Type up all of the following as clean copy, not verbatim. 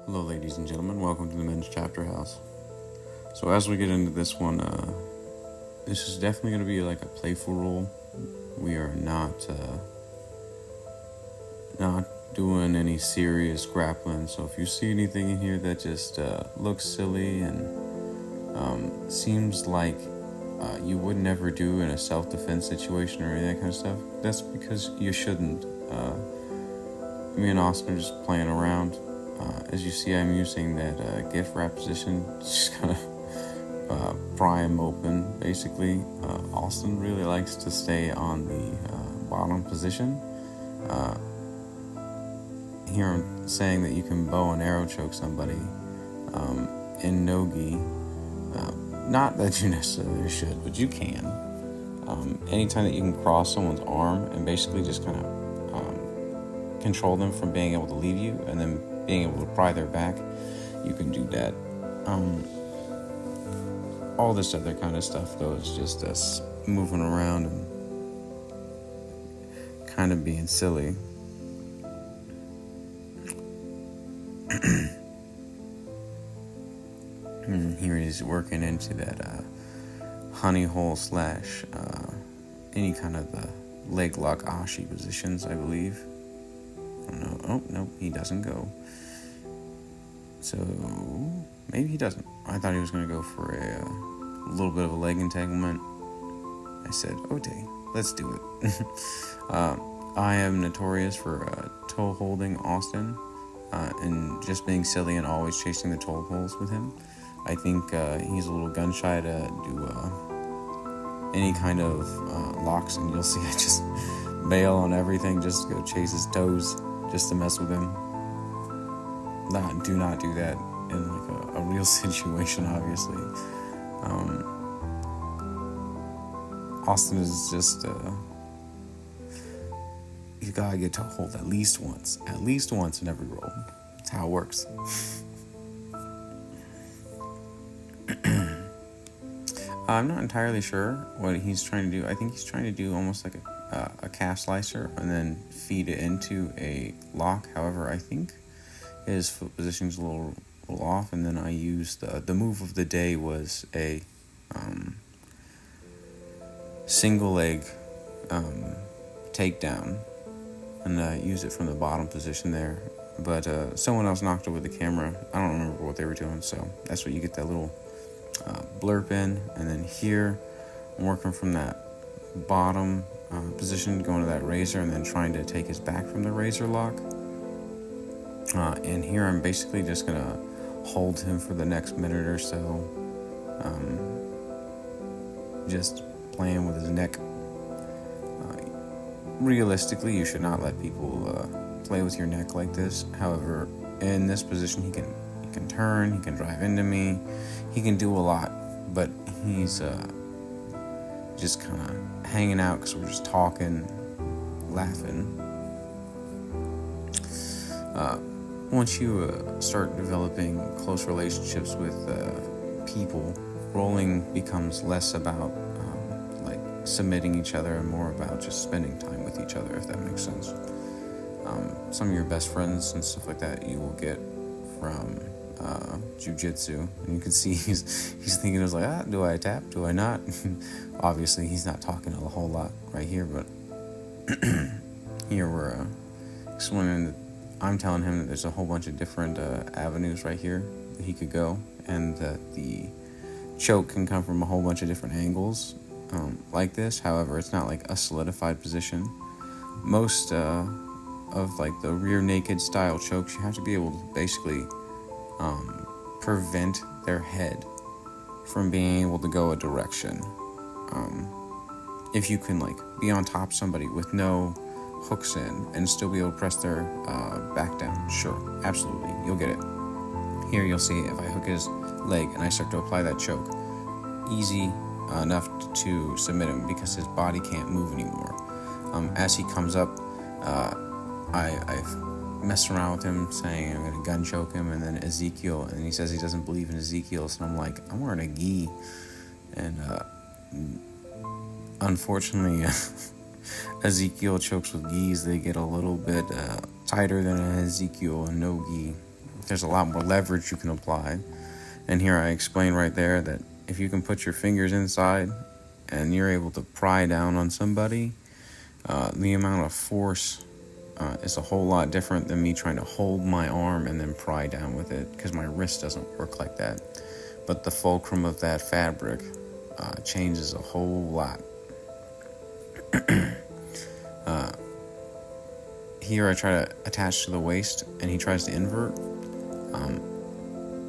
Hello, ladies and gentlemen. Welcome to the Men's Chapter House. So, as we get into this one, this is definitely going to be like a playful role. We are not doing any serious grappling. So, if you see anything in here that just looks silly and seems like you would never do in a self-defense situation or any of that kind of stuff, that's because you shouldn't. Me and Austin are just playing around. As you see, I'm using that gift wrap position, just kind of pry him open, basically. Austin really likes to stay on the bottom position. Here I'm saying that you can bow and arrow choke somebody in no-gi. Not that you necessarily should, but you can. Anytime that you can cross someone's arm and basically just kind of control them from being able to leave you and then being able to pry their back, you can do that. All this other kind of stuff, though, is just us moving around and kind of being silly. And here he's working into that honey hole slash any kind of the leg lock ashi positions, I believe. I don't know. Oh, no, he doesn't go. So, maybe he doesn't. I thought he was going to go for a little bit of a leg entanglement. I said, okay, let's do it. I am notorious for toe holding Austin and just being silly and always chasing the toe holes with him. I think he's a little gun shy to do any kind of locks, and you'll see I just bail on everything just to go chase his toes just to mess with him. Do not do that in like a real situation, obviously. Austin is just you gotta get to hold at least once in every roll. That's how it works. I'm not entirely sure what he's trying to do. I think he's trying to do almost like a calf slicer and then feed it into a lock. However, I think his foot position's a little off, and then I used the move of the day was a single leg takedown, and I used it from the bottom position there. But someone else knocked over the camera. I don't remember what they were doing, so that's what you get that little blurb in. And then here I'm working from that bottom position, going to that razor, and then trying to take his back from the razor lock. And here I'm basically just gonna hold him for the next minute or so, just playing with his neck. Realistically, you should not let people play with your neck like this. However, in this position, he can turn, he can drive into me, he can do a lot, but he's just kind of hanging out because we're just talking, laughing. Once you start developing close relationships with people, rolling becomes less about like submitting each other and more about just spending time with each other, if that makes sense. Some of your best friends and stuff like that you will get from jiu-jitsu, and you can see he's thinking, I was like, do I tap, do I not? Obviously he's not talking a whole lot right here, but here we're explaining that I'm telling him that there's a whole bunch of different avenues right here that he could go, and that the choke can come from a whole bunch of different angles like this. However, it's not like a solidified position. Most of like the rear naked style chokes, you have to be able to basically prevent their head from being able to go a direction. If you can like be on top of somebody with no hooks in and still be able to press their back down, sure, absolutely, you'll get it. Here you'll see if I hook his leg and I start to apply that choke, easy enough to submit him because his body can't move anymore. As he comes up, I've messed around with him saying I'm going to gun choke him, and then Ezekiel, and he says he doesn't believe in Ezekiel, so I'm like, I'm wearing a gi, and unfortunately Ezekiel chokes with gis, they get a little bit tighter than an Ezekiel and no gi there's a lot more leverage you can apply. And here I explain right there that if you can put your fingers inside and you're able to pry down on somebody, the amount of force is a whole lot different than me trying to hold my arm and then pry down with it, because my wrist doesn't work like that. But the fulcrum of that fabric changes a whole lot. Here I try to attach to the waist, and he tries to invert.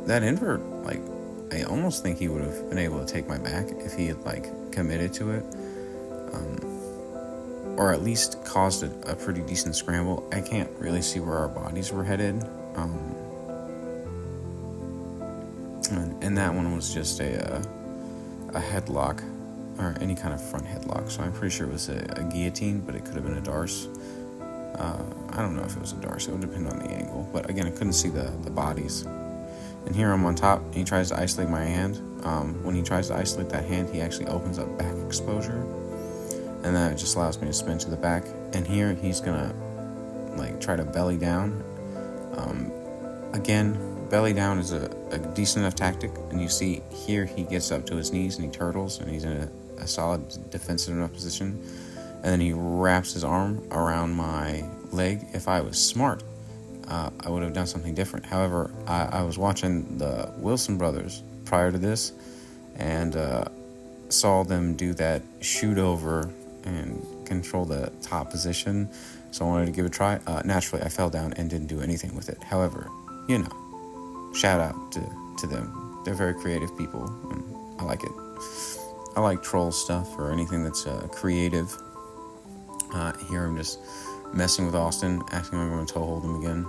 That invert, like, I almost think he would have been able to take my back if he had, like, committed to it. Or at least caused a pretty decent scramble. I can't really see where our bodies were headed. And that one was just a headlock, or any kind of front headlock. So I'm pretty sure it was a guillotine, but it could have been a darce. I don't know if it was a darce. It would depend on the angle. But again, I couldn't see the bodies. And here I'm on top, and he tries to isolate my hand. When he tries to isolate that hand, he actually opens up back exposure. And then it just allows me to spin to the back. And here he's gonna like try to belly down. Again, belly down is a decent enough tactic. And you see here he gets up to his knees and he turtles, and he's in a solid defensive enough position. And then he wraps his arm around my leg. If I was smart, I would have done something different. However, I was watching the Wilson brothers prior to this, and saw them do that shoot over and control the top position, so I wanted to give it a try. Naturally, I fell down and didn't do anything with it. However, shout out to them. They're very creative people, and I like it. I like troll stuff or anything that's creative. Here I'm just messing with Austin, asking him if I'm going to toe hold him again.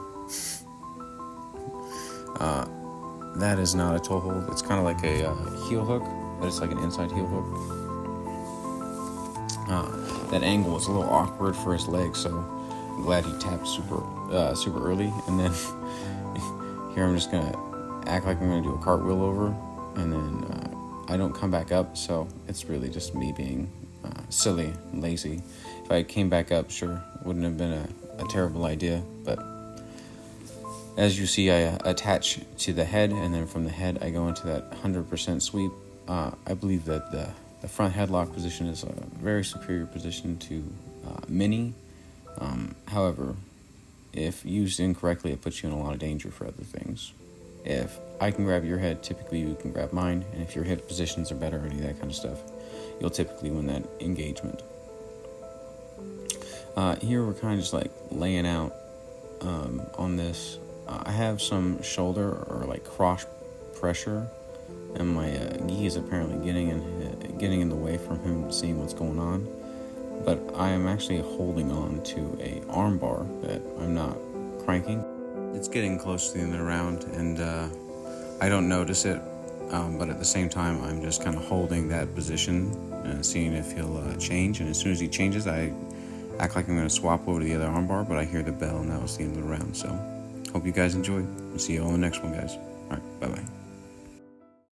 That is not a toe hold. It's kind of like a heel hook, but it's like an inside heel hook. That angle was a little awkward for his leg, so I'm glad he tapped super early. And then here I'm just gonna act like I'm gonna do a cartwheel over, and then I don't come back up. So it's really just me being silly and lazy. If I came back up, sure, wouldn't have been a terrible idea. But as you see, I attach to the head, and then from the head I go into that 100% sweep. I believe that the front headlock position is a very superior position to mini. However, if used incorrectly, it puts you in a lot of danger for other things. If I can grab your head, typically you can grab mine, and if your hip positions are better or any of that kind of stuff, you'll typically win that engagement. Here we're kind of just like laying out on this. I have some shoulder or like cross pressure, and my gi is apparently getting in the way from him seeing what's going on. But I am actually holding on to a arm bar that I'm not cranking. It's getting close to the end of the round, and I don't notice it. But at the same time, I'm just kind of holding that position and seeing if he'll change. And as soon as he changes, I act like I'm going to swap over to the other armbar, but I hear the bell, and that was the end of the round. So hope you guys enjoyed. We'll see you all in the next one, guys. All right, bye-bye.